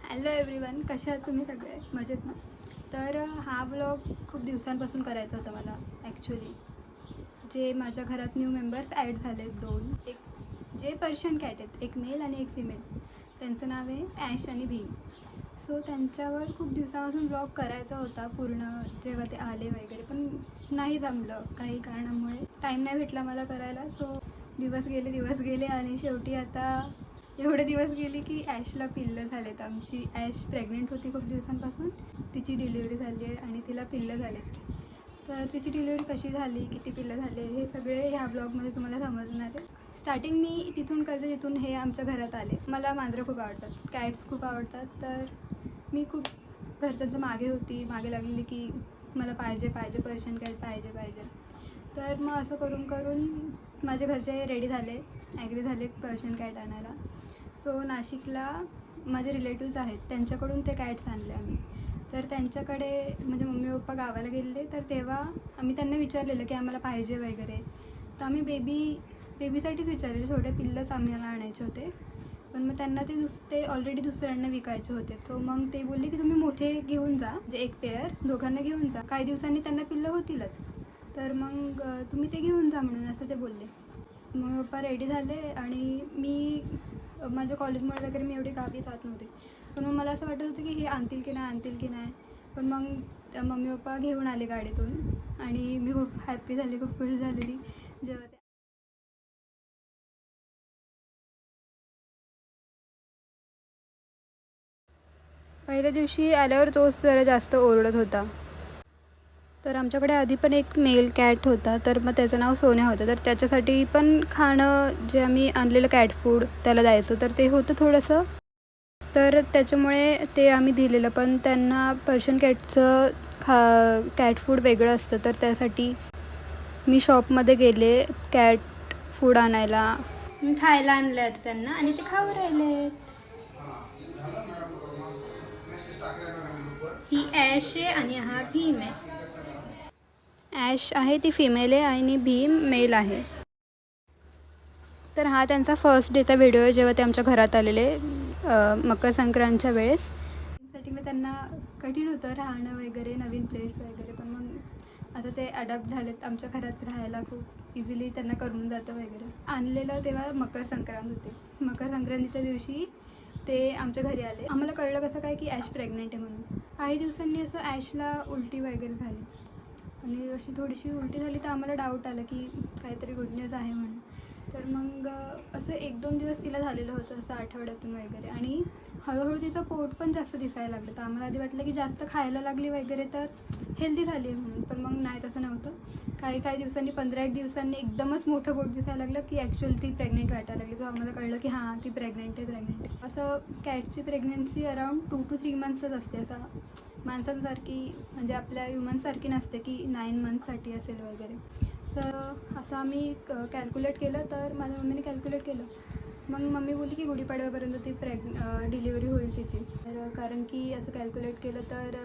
Hello everyone, कशा आहात तुम्ही सगळे? मजेत ना? तर हा ब्लॉग खूप दिवसांपासून करायचा होता मला ॲक्च्युली. जे माझ्या घरात न्यू मेंबर्स ॲड झाले आहेत 2. एक जे पर्शियन कॅट आहेत, एक मेल आणि एक फिमेल. त्यांचं नाव आहे ॲश आणि भीम. सो त्यांच्यावर खूप दिवसापासून ब्लॉग करायचा होता पूर्ण, जेव्हा ते आले वगैरे, पण नाही जमलं काही कारणामुळे. टाईम नाही भेटला मला करायला. सो दिवस गेले आणि शेवटी आता एवढे दिवस गेले की ॲशला पिल्लं झालेत. आमची ॲश प्रेग्नेंट होती खूप दिवसांपासून. तिची डिलिव्हरी झाली आहे आणि तिला पिल्लं झालेत. तर तिची डिलिव्हरी कशी झाली, किती पिल्लं झाले, हे सगळे ह्या ब्लॉगमध्ये तुम्हाला समजणार आहे. स्टार्टिंग मी तिथून करते जिथून हे आमच्या घरात आले. मला मांजरं खूप आवडतात, कॅट्स खूप आवडतात. तर मी खूप घरच्यांच्या मागे लागलेली की मला पाहिजे पर्शियन कॅट पाहिजे. तर मग असं करून माझे घरचे रेडी झाले, ॲग्री झाले पर्शियन कॅट आणायला. सो नाशिकला माझे रिलेटिव्ज आहेत, त्यांच्याकडून ते कॅट्स आणले आम्ही. तर त्यांच्याकडे म्हणजे मम्मी पप्पा गावाला गेलेले, तर तेव्हा आम्ही त्यांना विचारलेलं की आम्हाला पाहिजे वगैरे. तर आम्ही बेबीसाठीच विचारलेले, छोटे पिल्लंच आम्हाला आणायचे होते. पण मग त्यांना ते ऑलरेडी दुसऱ्यांना विकायचे होते. तो मग ते बोलले की तुम्ही मोठे घेऊन जा, म्हणजे एक पेअर दोघांना घेऊन जा, काही दिवसांनी त्यांना पिल्लं होतीलच. तर मग तुम्ही ते घेऊन जा म्हणून असं ते बोलले. मम्मी पप्पा रेडी झाले आणि मी माझ्या कॉलेजमुळे वगैरे मी एवढी गावी जात नव्हते. पण मग मला असं वाटत होतं की हे आणतील की नाही. पण मग मम्मी पप्पा घेऊन आले गाडीतून आणि मी खूप हॅप्पी झाली, खूप खुश झालेली जेव्हा ते. पहिल्या दिवशी आल्यावर तोच जरा जास्त ओरडत होता. तर आमच्याकडे आधी पण एक मेल कॅट होता, तर मग त्याचं नाव सोन्या होतं. तर त्याच्यासाठी पण खाणं जे आम्ही आणलेलं कॅट फूड त्याला द्यायचो, तर ते होतं थोडंसं. तर त्याच्यामुळे ते आम्ही दिलेलं. पण त्यांना पर्शियन कॅटचं कॅट फूड वेगळं असतं, तर त्यासाठी मी शॉपमध्ये गेले कॅट फूड आणायला. खायला आणलं आहे त्यांना आणि ते खाऊ राहिले. ही ॲश आहे आणि हा भीम आहे. ॲश आहे ती फिमेल आहे आणि भीम मेल आहे. तर हा त्यांचा फर्स्ट डेचा व्हिडिओ आहे जेव्हा ते आमच्या घरात आलेले मकर संक्रांतच्या वेळेस. स्टार्टिंगला त्यांना कठीण होतं राहणं वगैरे, नवीन प्लेस वगैरे. पण मग आता ते अडॅप्ट झालेत आमच्या घरात राहायला, खूप इझिली त्यांना करून जातं वगैरे. आणलेलं तेव्हा मकर संक्रांत होते. मकर संक्रांतीच्या दिवशी ते आमच्या घरी आले. आम्हाला कळलं कसं काय की ॲश प्रेग्नेंट आहे म्हणून. काही दिवसांनी असं ॲशला उलटी वगैरे झाली आणि अशी थोडीशी उलटी झाली, तर आम्हाला डाऊट आला की काहीतरी गुड न्यूज आहे म्हणून. तर मग असं 1-2 दिवस तिला झालेलं होतं, असं आठवड्यातून वगैरे. आणि हळूहळू तिचं पोट पण जास्त दिसायला लागलं. तर आम्हाला आधी वाटलं की जास्त खायला लागली वगैरे तर हेल्दी झाली आहे म्हणून. पण मग नाही, तसं नव्हतं. काही दिवसांनी 15-1 दिवसांनी एकदमच मोठं पोट दिसायला लागलं की ॲक्च्युअली ती प्रेग्नेंट वाटायला लागली. तेव्हा आम्हाला कळलं की हां, ती प्रेग्नेंट आहे. असं कॅटची प्रेग्नन्सी अराऊंड 2 to 3 मंथ्सच असते. असं माणसांसारखी, म्हणजे आपल्या ह्युमन्ससारखी नसते की 9 मंथ्ससाठी असेल वगैरे. तर असं आम्ही कॅल्क्युलेट केलं. तर माझ्या मम्मीने कॅल्क्युलेट केलं. मग मम्मी बोलली की गुढीपाडव्यापर्यंत ती डिलिव्हरी होईल तिची. तर कारण की असं कॅल्क्युलेट केलं तर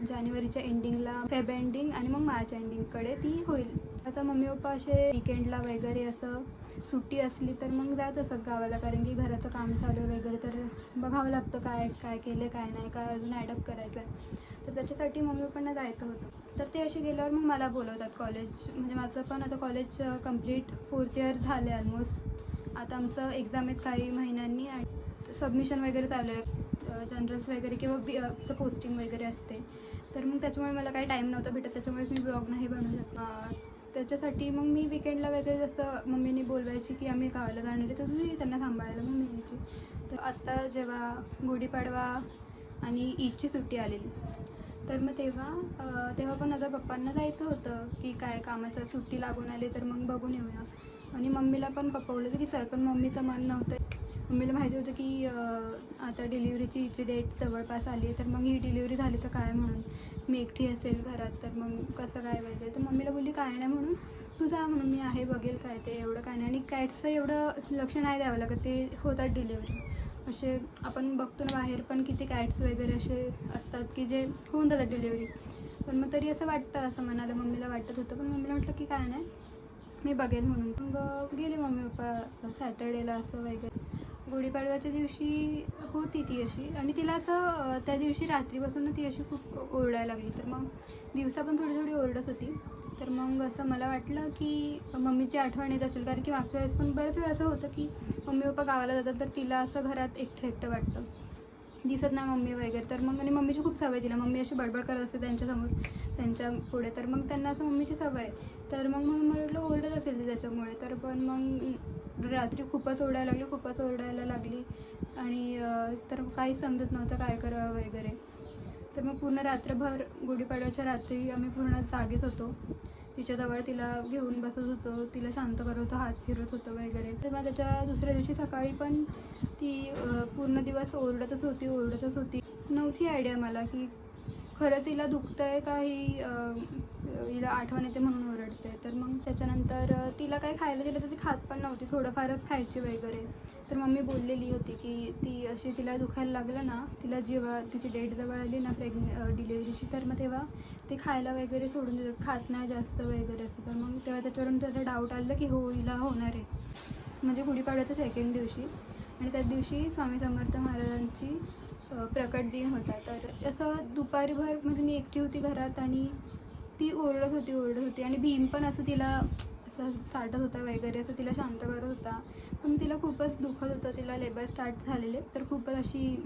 जानेवारीच्या एंडिंगला, फेब एंडिंग आणि मग मार्च एंडिंगकडे ती होईल. आता मम्मी पप्पा असे विकेंडला वगैरे असं सुट्टी असली तर मग जात असतात गावाला, कारण की घराचं काम चालू आहे वगैरे. तर बघावं लागतं काय केलं काय नाही, काय अजून ॲडअप करायचं आहे. तर त्याच्यासाठी मम्मी पप्पांना जायचं होतं. तर ते असे गेल्यावर मग मला बोलवतात कॉलेज, म्हणजे माझं पण आता कॉलेज कंप्लीट 4th इयर झालं आहे ऑलमोस्ट. आता आमचं एक्झाम आहेत काही महिन्यांनी आणि सबमिशन वगैरे चालू आहे, जनरल्स वगैरे किंवा पोस्टिंग वगैरे असते. तर मग त्याच्यामुळे मला काही टाईम नव्हता भेटत, त्याच्यामुळेच मी ब्लॉग नाही बनवू शकत. त्याच्यासाठी मग मी विकेंडला वगैरे जसं मम्मीने बोलवायची की आम्ही गावाला जाणार आहे, तर तुझी त्यांना सांभाळायला मग मी यायची. तर आत्ता जेव्हा गुढीपाडवा आणि ईदची सुट्टी आलेली, तर मग तेव्हा पण आता पप्पांना जायचं होतं की काय कामाचं सुट्टी लागून आली तर मग बघून येऊया. आणि मम्मीला पण पप्पा बोलले होते की सर, पण मम्मीचं मन नव्हतं. मम्मीला माहिती होतं की आता डिलिव्हरीची हिची डेट जवळपास आली आहे, तर मग ही डिलिव्हरी झाली तर काय म्हणून, मी एकटी असेल घरात तर मग कसं काय वगैरे. तर मम्मीला बोलली काय नाही म्हणून, तू जा म्हणून, मी आहे बघेल काय ते, एवढं काय नाही. आणि कॅट्सचं एवढं लक्ष नाही द्यावं लागत, ते होतात डिलिव्हरी. असे आपण बघतो ना बाहेर पण किती कॅट्स वगैरे असे असतात की जे होऊन जातात डिलिव्हरी. पण मग तरी असं वाटतं, असं मनाला मम्मीला वाटत होतं. पण मम्मीला म्हटलं की काय नाही, मी बघेल म्हणून. मग गेले मम्मी पप्पा सॅटर्डेला असं वगैरे. गुढीपाडव्याच्या दिवशी होती ती अशी, आणि तिला असं त्या दिवशी रात्रीपासून ती अशी खूप ओरडायला लागली. तर मग दिवसा पण थोडी थोडी ओरडत होती. तर मग असं मला वाटलं की मम्मीची आठवण येत असेल, कारण की मागच्या वेळेस पण बऱ्याच वेळा असं होतं की मम्मी पप्पा गावाला जातात तर तिला असं घरात एकटं एकटं वाटतं, दिसत नाही मम्मी वगैरे. तर मग आणि मम्मीची खूप सवय तिला, मम्मी अशी बडबड करत असते त्यांच्यासमोर त्यांच्या पुढे, तर मग त्यांना असं मम्मीची सवय. तर मग मला म्हटलं ओरडत असेल ती त्याच्यामुळे. तर पण मग रात्री खूपच ओरडायला लागली आणि तर काहीच समजत नव्हतं काय करावं वगैरे. तर मग पूर्ण रात्रभर गुढीपाडव्याच्या रात्री आम्ही पूर्ण जागेच होतो. तिच्याजवळ तिला घेऊन बसत होतो, तिला शांत करत होतो, हात फिरवत होतो वगैरे. तर मग त्याच्या दुसऱ्या दिवशी सकाळी पण ती पूर्ण दिवस ओरडतच होती. नव्हती आयडिया मला की खरंच हिला दुखतं आहे का, हिला आठवण येते म्हणून ओरडते. तर मग त्याच्यानंतर तिला काय खायला दिलं तर ती खात पण नव्हती, थोडंफारच खायची वगैरे. तर मम्मी बोललेली होती की ती अशी तिला दुखायला लागलं ना, तिला जेव्हा तिची डेट जवळ आली ना डिलेवरीची, तर मग तेव्हा ते खायला वगैरे सोडून देतात, खात नाही जास्त वगैरे असं. तर मग तेव्हा त्याच्यावरून त्याला डाऊट आलं की हो हिला होणार आहे, म्हणजे गुढीपाडव्याच्या सेकंड दिवशी. आणि त्याच दिवशी स्वामी समर्थ महाराजांची प्रकट दिन होता. तर असं दुपारीभर म्हणजे मी एकटी होती घरात आणि ती ओरडत होती आणि भीम पण असं तिला असं चाटत होता वगैरे, असं तिला शांत करत होता. पण तिला खूपच दुखत होतं, तिला लेबर स्टार्ट झालेले, तर खूपच अशी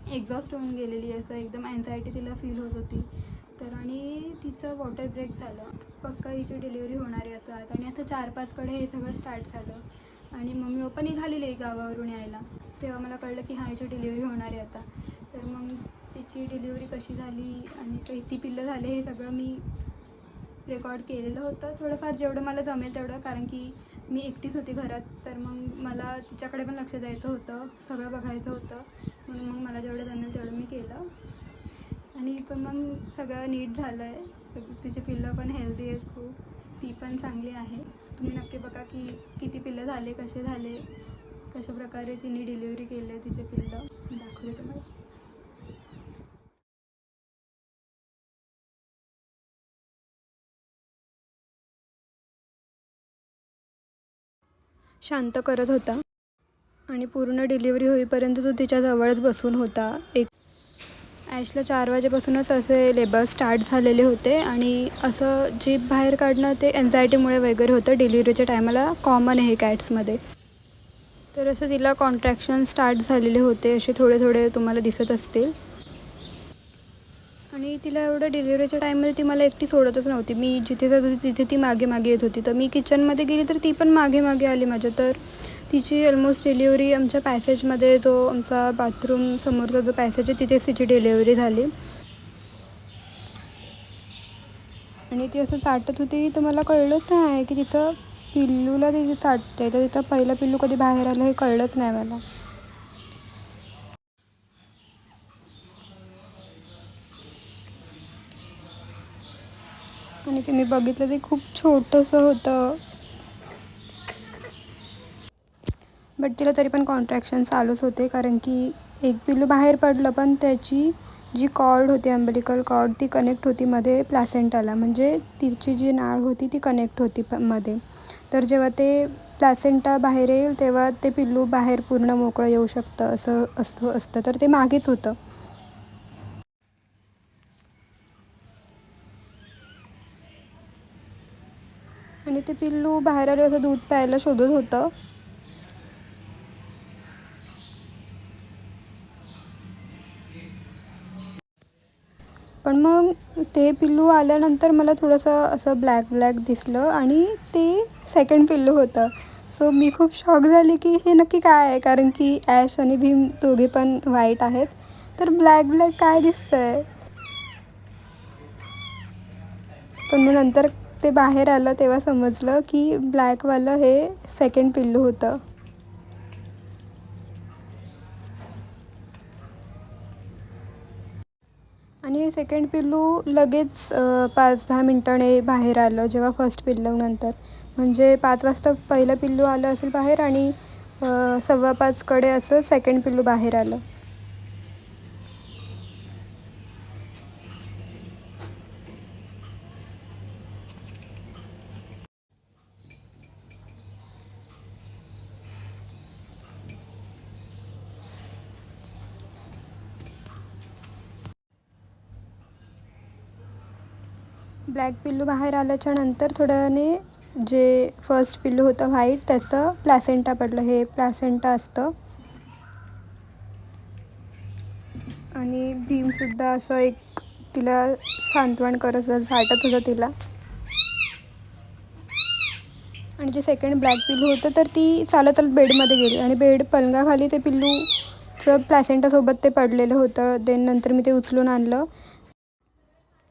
एक्झॉस्ट होऊन गेलेली, असं एकदम अँझायटी तिला फील होत होती. तर आणि तिचं वॉटर ब्रेक झालं, पक्का हिची डिलिव्हरी होणार आहे असं. आणि आता 4-5कडे हे सगळं स्टार्ट झालं आणि मम्मी पप्पा निघालेले गावावरून यायला. तेव्हा मला कळलं की हिची डिलिव्हरी होणार आहे आता. तर मग तिची डिलिव्हरी कशी झाली आणि किती पिल्लं झाले हे सगळं मी रेकॉर्ड केलेलं होतं, थोडंफार जेवढं मला जमेल तेवढं, कारण की मी एकटीच होती घरात. तर मग मला तिच्याकडे पण लक्ष द्यायचं होतं, सगळं बघायचं होतं, म्हणून मग मला जेवढं जमेल तेवढं मी केलं. आणि पण मग सगळं नीट झालं आहे. तिचे पिल्लं पण हेल्दी आहेत खूप, ती पण चांगली आहे. तुम्ही नक्की बघा की किती पिल्लं झाले, कसे झाले, कशा प्रकारे तिने डिलिव्हरी केली आहे, तिचे पिल्लं दाखवले तुम्हाला. शांत करत होता आणि पूर्ण डिलिव्हरी होईपर्यंत तो तिच्याजवळच बसून होता. ॲशला 4 वाजेपासूनच असे लेबर स्टार्ट झालेले होते आणि असं जीभ बाहेर काढणं ते एन्झायटीमुळे वगैरे होतं. डिलिव्हरीच्या टायमाला कॉमन आहे कॅट्समध्ये. तर असं तिला कॉन्ट्रॅक्शन स्टार्ट झालेले होते, असे थोडे थोडे तुम्हाला दिसत असतील. आणि तिला एवढं डिलिव्हरीच्या टाईममध्ये ती मला एकटी सोडतच नव्हती. मी जिथे जात होती तिथे ती मागे मागे येत होती. तर मी किचनमध्ये गेली तर ती पण मागे मागे आली माझ्या. तर तिची ऑलमोस्ट डिलिव्हरी आमच्या पॅसेजमध्ये, जो आमचा बाथरूम समोरचा जो पॅसेज आहे, तिथेच तिची डिलिव्हरी झाली. आणि ती असं चाटत होती तर मला कळलंच नाही की तिचं पिल्लूला तिथे चाटते. तर तिचं पहिलं पिल्लू कधी बाहेर आलं हे कळलंच नाही मला. आणि ते मी बघितलं ते खूप छोटंसं होतं, बट तिला तरी पण कॉन्ट्रॅक्शन चालूच होते, कारण की एक पिल्लू बाहेर पडलं पण त्याची जी कॉर्ड होती, अम्बिलिकल कॉर्ड, ती कनेक्ट होती मध्ये प्लॅसेंटाला. म्हणजे तिची जी नाळ होती ती कनेक्ट होती मध्ये. तर जेव्हा ते प्लॅसेंटा बाहेर येईल तेव्हा ते पिल्लू बाहेर पूर्ण मोकळं येऊ शकतं, असं असतं. तर ते मागेच होतं. आणि ते पिल्लू बाहेर आलं असं दूध प्यायला शोधत होतं. पण मग ते पिल्लू आल्यानंतर मला थोडंसं असं ब्लॅक दिसलं आणि ते सेकंड पिल्लू होतं. सो मी खूप शॉक झाली की हे नक्की काय आहे, कारण की ॲश आणि भीम दोघे पण व्हाईट आहेत. तर ब्लॅक काय दिसतं आहे. पण मग नंतर ते बाहेर आलं तेव्हा समजलं की ब्लॅकवालं हे सेकंड पिल्लू होतं. आणि सेकंड पिल्लू लगेच 5-10 मिनिटांनी बाहेर आलं जेव्हा फर्स्ट पिल्लूनंतर. म्हणजे 5 वाजता पहिलं पिल्लू आलं असेल बाहेर आणि 4:15कडे असं सेकंड पिल्लू बाहेर आलं. ब्लॅक पिल्लू बाहेर आल्याच्या नंतर थोड्याने जे फर्स्ट पिल्लू होतं व्हाईट त्याचं प्लॅसेंटा पडलं. हे प्लॅसेंटा असतं. आणि भीमसुद्धा असं एक तिला सांत्वन करत होतं, झाटत होतं तिला. आणि जे सेकंड ब्लॅक पिल्लू होतं तर ती चालत चालत बेडमध्ये गेली आणि बेड पलंगाखाली ते पिल्लूचं प्लॅसेंटासोबत ते पडलेलं होतं. नंतर मी ते उचलून आणलं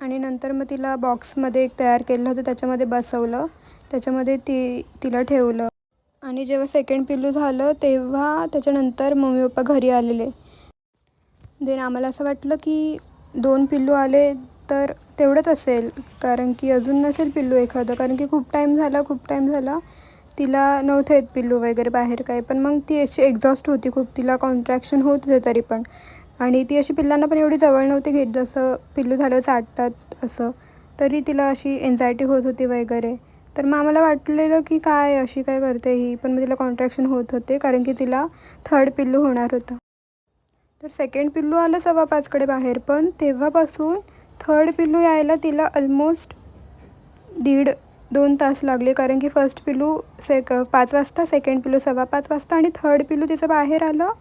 आणि नंतर मग तिला बॉक्समध्ये एक तयार केलं होतं, त्याच्यामध्ये बसवलं, त्याच्यामध्ये तिला ठेवलं. आणि जेव्हा सेकंड पिल्लू झालं तेव्हा त्याच्यानंतर मम्मी पप्पा घरी आलेले. आम्हाला असं वाटलं की 2 पिल्लू आले तर तेवढंच असेल, कारण की अजून नसेल पिल्लू एखादं, कारण की खूप टाईम झाला तिला नव्हते येत पिल्लू वगैरे बाहेर काय. पण मग ती अशी एक्झॉस्ट होती खूप, तिला कॉन्ट्रॅक्शन होत होते तरी पण. आणि ती अशी पिल्लांना पण एवढी जवळ नव्हती घेत जसं पिल्लू झालं चाटतात असं, तरी तिला अशी एन्झायटी होत होती वगैरे. तर मग आम्हाला वाटलेलं की काय अशी काय करते ही, पण मग तिला कॉन्ट्रॅक्शन होत होते कारण की तिला 3rd पिल्लू होणार होतं. तर सेकंड पिल्लू आलं 5:15कडे बाहेर, पण तेव्हापासून 3rd पिल्लू यायला तिला ऑलमोस्ट 1.5-2 तास लागले, कारण की फर्स्ट पिल्लू 5 वाजता, सेकंड पिल्लू 5:15 वाजता आणि 3rd पिल्लू तिचं बाहेर आलं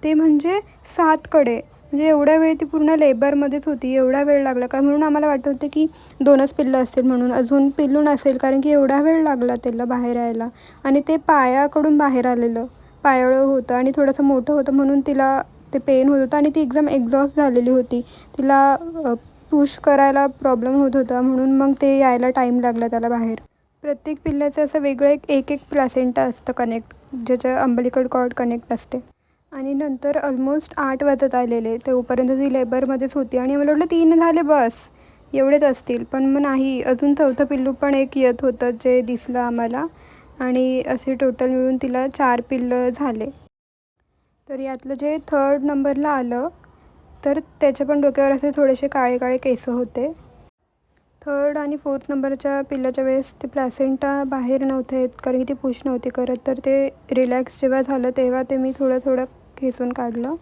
ते म्हणजे 7कडे. म्हणजे एवढा वेळ ती पूर्ण लेबरमध्येच होती, एवढा वेळ लागला का, म्हणून आम्हाला वाटत होतं की 2च पिल्लं असतील म्हणून, अजून पिल्लू नसेल, कारण की एवढा वेळ लागला त्याला बाहेर यायला. आणि ते पायाकडून बाहेर आलेलं, पायाळं होतं आणि थोडंसं मोठं होतं म्हणून तिला ते पेन होत होतं आणि ती एकदम एक्झॉस्ट झालेली होती. तिला पुश करायला प्रॉब्लेम होत होता, म्हणून मग ते यायला टाईम लागला त्याला बाहेर. प्रत्येक पिल्लाचं असं वेगळं एक प्लॅसेंटा असतं कनेक्ट, ज्याच्या अंबलिकल कॉर्ड कनेक्ट असते. आणि नंतर ऑलमोस्ट 8 वाजत आलेले, तोपर्यंत ती लेबरमध्येच होती आणि मला वाटलं 3 झाले बस, एवढेच असतील. पण मग नाही, अजून 4थं पिल्लू पण एक येत होतं जे दिसलं आम्हाला. आणि असे टोटल मिळून तिला 4 पिल्लं झाले. तर यातलं जे 3rd नंबरला आलं तर त्याच्या पण डोक्यावर असे थोडेसे काळे काळे केस होते. 3rd आणि 4th नंबरच्या पिल्लाच्या वेळेस ते प्लॅसेंटा बाहेर नव्हते येत, कारण की ती पुश नव्हती करत. तर ते रिलॅक्स जेव्हा झालं तेव्हा ते मी थोडं खेचून काढलं.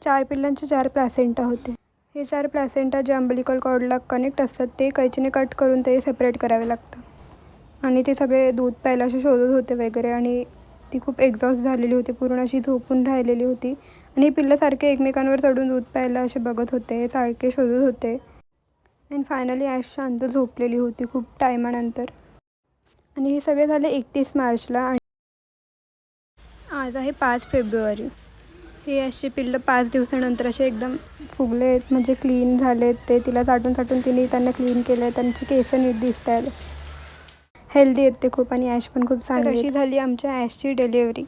4 पिल्लांचे 4 प्लॅसेंटा होते. हे 4 प्लॅसेंटा जे अंबलिकल कॉर्डला कनेक्ट असतात ते कैचीने कट करून ते सेपरेट करावे लागतं. आणि ते सगळे दूध प्यायला असे शोधत होते वगैरे, आणि ती खूप एक्झॉस्ट झालेली होती, पूर्ण अशी झोपून राहिलेली होती. आणि पिल्लं सारखे एकमेकांवर चढून दूध प्यायला असे बघत होते, सारखे शोधत होते. आणि फायनली ॲश शांत झोपलेली होती खूप टायमानंतर. आणि हे सगळे झाले 31 मार्चला आणि आज आहे 5 फेब्रुवारी. हे असे पिल्लं 5 दिवसानंतर असे एकदम फुगले आहेत, म्हणजे क्लीन झालेत. ते तिला चाटून तिने त्यांना क्लीन केलं आहे, त्यांची केस नीट दिसत आहेत, हेल्दी आहेत ते खूप. आणि ॲश पण खूप चांगली. अशी झाली आमच्या ॲशची डिलिव्हरी.